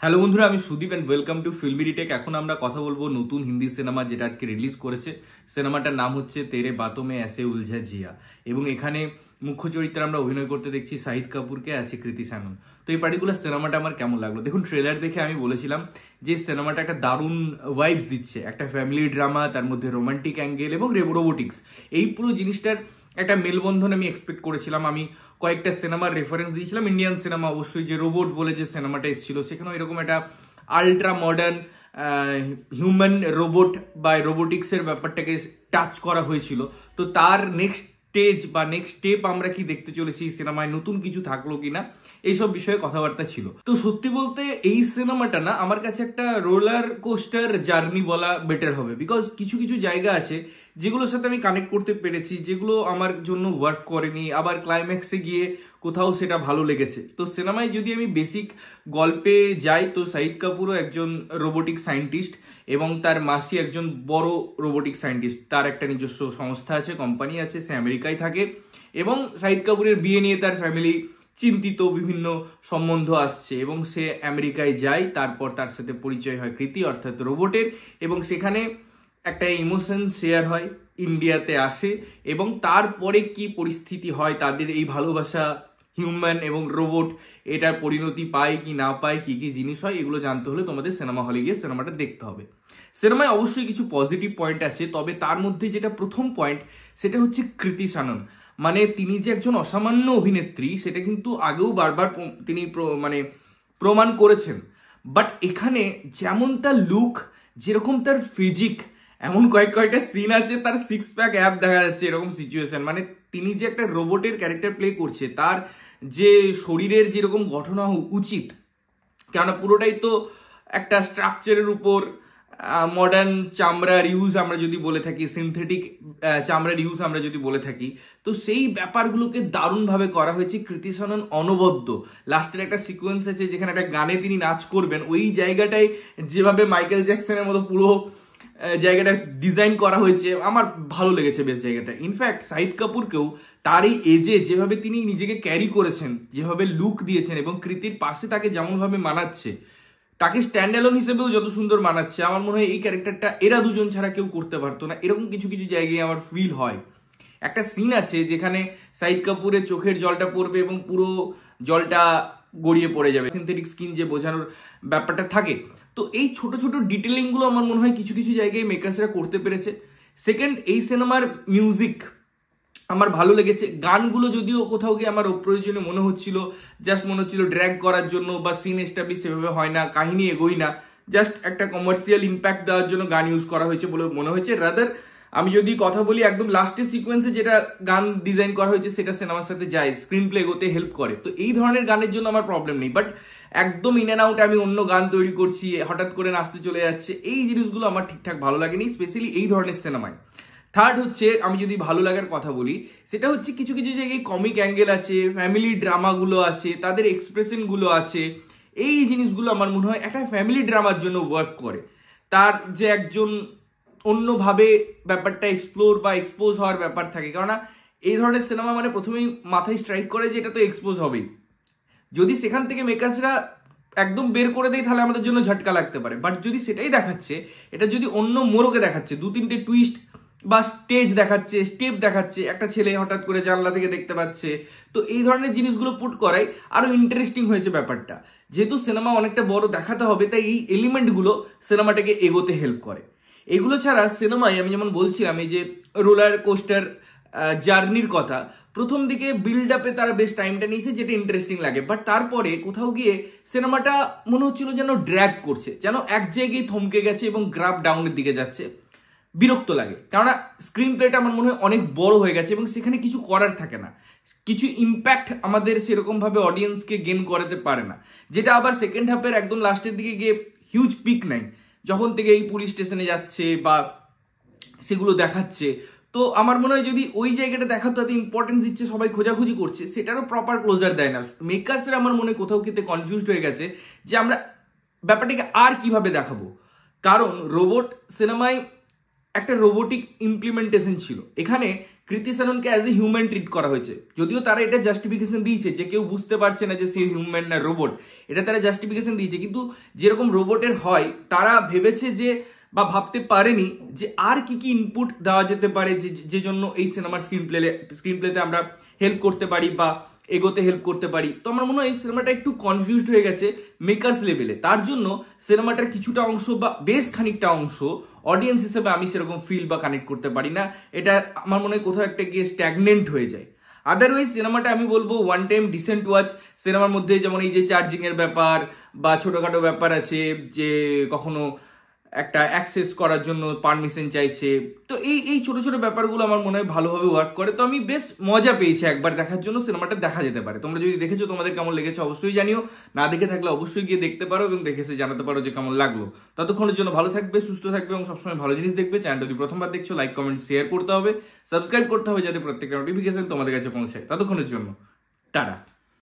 Hello বন্ধুরা, আমি Sudip and welcome to filmy retake. এখন আমরা কথা বলবো নতুন হিন্দি সিনেমা যেটা আজকে রিলিজ করেছে। সিনেমাটার নাম হচ্ছে তেরে বাতোঁ মে ऐसे उलझा जिया এবং এখানে মুখ্য চরিত্রে আমরা অভিনয় করতে দেখছি শাহিদ কাপুরকে, আছে কৃতি শ্যানন। তো এই পার্টিকুলার সিনেমাটা আমার কেমন লাগলো দেখুন। ট্রেলার দেখে আমি বলেছিলাম যে সিনেমাটা একটা দারুণ ভাইবস দিচ্ছে, একটা ফ্যামিলি ড্রামা, তার মধ্যে রোমান্টিক অ্যাঙ্গেল এবং রোবোটিক্স, এই পুরো জিনিসটার একটা মেলবন্ধন আমি এক্সপেক্ট করেছিলাম। আমি কয়েকটা সিনেমার রেফারেন্স দিয়েছিলাম, ইন্ডিয়ান সিনেমা অবশ্যই, যে রোবট বলে যে সিনেমাটা এসেছিল সেখানেও এরকম একটা আল্ট্রা মডার্ন হিউম্যান রোবট বা রোবোটিক্সের ব্যাপারটাকে টাচ করা হয়েছিল। তো তার নেক্সট স্টেজ বা নেক্সট স্টেপ আমরা কি দেখতে চলেছি সিনেমায়, নতুন কিছু থাকলো কিনা, এইসব বিষয়ে কথাবার্তা ছিল। তো সত্যি বলতে এই সিনেমাটা না আমার কাছে একটা রোলার কোস্টার জার্নি বলা বেটার হবে, বিকজ কিছু কিছু জায়গা আছে যেগুলোর সাথে আমি কানেক্ট করতে পেরেছি, যেগুলো আমার জন্য ওয়ার্ক করেনি, আবার ক্লাইম্যাক্সে গিয়ে কোথাও সেটা ভালো লেগেছে। তো সিনেমায় যদি আমি বেসিক গল্পে যাই, তো শাহিদ কাপুরও একজন রোবোটিক সায়েন্টিস্ট এবং তার মাসি একজন বড় রোবোটিক সায়েন্টিস্ট। তার একটা নিজস্ব সংস্থা আছে, কোম্পানি আছে, সে আমেরিকায় থাকে এবং শাহিদ কাপুরের বিয়ে নিয়ে তার ফ্যামিলি চিন্তিত, বিভিন্ন সম্বন্ধ আসছে এবং সে আমেরিকায় যায়। তারপর তার সাথে পরিচয় হয় কৃতি অর্থাৎ রোবটের, এবং সেখানে একটা ইমোশন শেয়ার হয়, ইন্ডিয়াতে আসে এবং তারপরে কি পরিস্থিতি হয়, তাদের এই ভালোবাসা হিউম্যান এবং রোবট এটার পরিণতি পায় কি না পায়, কি কি জিনিস হয়, এগুলো জানতে হলে তোমাদের সিনেমা হলে গিয়ে সিনেমাটা দেখতে হবে। সিনেমায় অবশ্যই কিছু পজিটিভ পয়েন্ট আছে, তবে তার মধ্যে যেটা প্রথম পয়েন্ট সেটা হচ্ছে কৃতি শ্যানন। মানে তিনি যে একজন অসামান্য অভিনেত্রী সেটা কিন্তু আগেও বারবার তিনি প্রমাণ করেছেন। বাট এখানে যেমন তার লুক, যেরকম তার ফিজিক, এমন কয়েকটা সিন আছে তার সিক্স প্যাক অ্যাপ দেখা যাচ্ছে, এরকম সিচুয়েশন। মানে তিনি যে একটা রোবটের ক্যারেক্টার প্লে করছে, তার যে শরীরের যেরকম গঠন হওয়া উচিত, কেননা পুরোটাই তো একটা স্ট্রাকচারের উপর মডার্ন চামড়ার ইউজ আমরা যদি বলে থাকি, সিনথেটিক চামড়ার ইউজ আমরা যদি বলে থাকি, তো সেই ব্যাপারগুলোকে দারুণভাবে করা হয়েছে। কৃতি শ্যানন অনবদ্য। লাস্টের একটা সিকোয়েন্স আছে যেখানে একটা গানে তিনি নাচ করবেন, ওই জায়গাটায় যেভাবে মাইকেল জ্যাকসনের মতো পুরো জায়গাটা ডিজাইন করা হয়েছে, আমার ভালো লেগেছে বেশ জায়গাটা। ইনফ্যাক্ট শাহিদ কাপুরকেও তার এই এজে যেভাবে তিনি নিজেকে ক্যারি করেছেন, যেভাবে লুক দিয়েছেন এবং কৃতির পাশে তাকে যেমনভাবে মানাচ্ছে, তাকে স্ট্যান্ড অ্যালোন হিসেবেও যত সুন্দর মানাচ্ছে, আমার মনে হয় এই ক্যারেক্টারটা এরা দুজন ছাড়া কেউ করতে পারতো না। এরকম কিছু কিছু জায়গায় আমার ফিল হয়। একটা সিন আছে যেখানে শাহিদ কাপুরের চোখের জলটা পড়বে এবং পুরো জলটা গড়িয়ে পড়ে যাবে, সিনথেটিক স্কিন যে বোঝানোর ব্যাপারটা থাকে। তো এই ছোট ছোট ডিটেলিং গুলো আমার মনে হয় কিছু কিছু জায়গায় মেকার্সরা করতে পেরেছে। সেকেন্ড, এই সিনেমার মিউজিক আমার ভালো লেগেছে। গানগুলো যদিও কোথাও গিয়ে আমার অপ্রয়োজনীয় মনে হচ্ছিল, জাস্ট মনে হচ্ছিল ড্র্যাগ করার জন্য, বা সিন এস্টাবলিশ সেভাবে হয় না, কাহিনী এগোই না, জাস্ট একটা কমার্শিয়াল ইম্প্যাক্ট দেওয়ার জন্য গান ইউজ করা হয়েছে বলে মনে হয়েছে। রাদার আমি যদি কথা বলি, একদম লাস্টের সিকোয়েন্সে যেটা গান ডিজাইন করা হয়েছে সেটা সিনেমার সাথে যায়, স্ক্রিন প্লে এগোতে হেল্প করে। তো এই ধরনের গানের জন্য আমার প্রবলেম নেই। বাট একদম ইন অ্যান্ড আউট আমি অন্য গান তৈরি করছি, হঠাৎ করে নাচতে চলে যাচ্ছে, এই জিনিসগুলো আমার ঠিকঠাক ভালো লাগেনি, স্পেশালি এই ধরনের সিনেমায়। থার্ড হচ্ছে, আমি যদি ভালো লাগার কথা বলি, সেটা হচ্ছে কিছু কিছু জায়গায় কমিক অ্যাঙ্গেল আছে, ফ্যামিলি ড্রামাগুলো আছে, তাদের এক্সপ্রেশনগুলো আছে, এই জিনিসগুলো আমার মনে হয় একটা ফ্যামিলি ড্রামার জন্য ওয়ার্ক করে। তার যে একজন অন্যভাবে ব্যাপারটা এক্সপ্লোর বা এক্সপোজ হওয়ার ব্যাপার থাকে, কেননা এই ধরনের সিনেমা মানে প্রথমেই মাথায় স্ট্রাইক করে যে এটা তো এক্সপোজ হবেই। যদি সেখান থেকে মেকার্সরা একদম বের করে দেয় তাহলে আমাদের জন্য ঝটকা লাগতে পারে। বাট যদি সেটাই দেখাচ্ছে, এটা যদি অন্য মোড়কে দেখাচ্ছে, দু তিনটে টুইস্ট বা স্টেজ দেখাচ্ছে, স্টেপ দেখাচ্ছে, একটা ছেলে হঠাৎ করে জানলা থেকে দেখতে পাচ্ছে, তো এই ধরনের জিনিসগুলো পুট করাই আরো ইন্টারেস্টিং হয়েছে ব্যাপারটা। যেহেতু সিনেমা অনেকটা বড় দেখাতে হবে, তাই এই এলিমেন্টগুলো সিনেমাটাকে এগোতে হেল্প করে। এগুলো ছাড়া সিনেমায় আমি যেমন বলছিলাম, এই যে রোলার কোস্টার জার্নির কথা, প্রথম দিকে বিল্ড আপে তারা বেশ টাইমটা নিয়েছে, যেটা ইন্টারেস্টিং লাগে। বাট তারপরে কোথাও গিয়ে সিনেমাটা মনে হচ্ছিল যেন ড্র্যাগ করছে, যেন এক জায়গায় থমকে গেছে এবং গ্রাফ ডাউনের দিকে যাচ্ছে, বিরক্ত লাগে। কেননা স্ক্রিন প্লেটা আমার মনে হয় অনেক বড় হয়ে গেছে এবং সেখানে কিছু করার থাকে না, কিছু ইম্প্যাক্ট আমাদের সেরকম ভাবে অডিয়েন্সকে গেন করাতে পারে না, যেটা আবার সেকেন্ড হাফের একদম লাস্টের দিকে গিয়ে হিউজ পিক নাই, যখন থেকে এই পুলিশ স্টেশনে যাচ্ছে বা সেগুলো দেখাচ্ছে। তো আমার মনে হয় যদি ওই জায়গাটা দেখাতো, এত ইম্পর্টেন্স দিচ্ছে, সবাই খোঁজাখুঁজি করছে, সেটারও প্রপার ক্লোজার দেয় না। মেকার্সরা আমার মনে কোথাও কিন্তু কনফিউজড হয়ে গেছে যে আমরা ব্যাপারটাকে আর কিভাবে দেখাবো। কারণ রোবট সিনেমায় একটা রোবোটিক ইমপ্লিমেন্টেশন ছিল, এখানে কৃতি সেননকে অ্যাজ এ হিউম্যান ট্রিট করা হয়েছে। যদিও তারা এটা জাস্টিফিকেশন দিয়েছে যে কেউ বুঝতে পারছে না যে সে হিউম্যান না রোবট, এটা তারা জাস্টিফিকেশন দিয়েছে, কিন্তু যেরকম রোবটের হয় তারা ভেবেছে যে বা ভাবতে পারেনি যে আর কি কি ইনপুট দেওয়া যেতে পারে যে জন্য এই সিনেমার স্ক্রিনপ্লেতে আমরা হেল্প করতে পারি বা এগোতে হেল্প করতে পারি। তো আমার মনে হয় এই সিনেমাটা একটু কনফিউজড হয়ে গেছে মেকার্স লেভেলে, তার জন্য সিনেমাটার কিছুটা অংশ বা বেশ খানিকটা অংশ অডিয়েন্স হিসেবে আমি সেরকম ফিল বা কানেক্ট করতে পারি না। এটা আমার মনে হয় কোথাও একটা গিয়ে স্ট্যাগনেন্ট হয়ে যায়। আদারওয়াইজ সিনেমাটা আমি বলবো ওয়ান টাইম ডিসেন্ট ওয়াচ। সিনেমার মধ্যে যেমন এই যে চার্জিং এর ব্যাপার বা ছোটখাটো ব্যাপার আছে, যে কখনো একটা অ্যাক্সেস করার জন্য পারমিশন চাইছে, তো এই ছোট ছোট ব্যাপারগুলো আমার মনে হয় ভালোভাবে ওয়ার্ক করে। তো আমি বেশ মজা পেয়েছি একবার দেখার জন্য, সিনেমাটা দেখা যেতে পারে। তোমরা যদি দেখেছো তোমাদের কেমন লেগেছে অবশ্যই জানিও, না দেখে থাকলে অবশ্যই গিয়ে দেখতে পারো এবং দেখে জানাতে পারো যে কেমন লাগলো। ততক্ষণের জন্য ভালো থাকবে, সুস্থ থাকবে এবং সবসময় ভালো জিনিস দেখবে। চ্যানেলটা যদি প্রথমবার দেখছো লাইক কমেন্ট শেয়ার করতে হবে, সাবস্ক্রাইব করতে হবে যাতে প্রত্যেকটা নোটিফিকেশন তোমাদের কাছে পৌঁছায়। ততক্ষণের জন্য টাটা।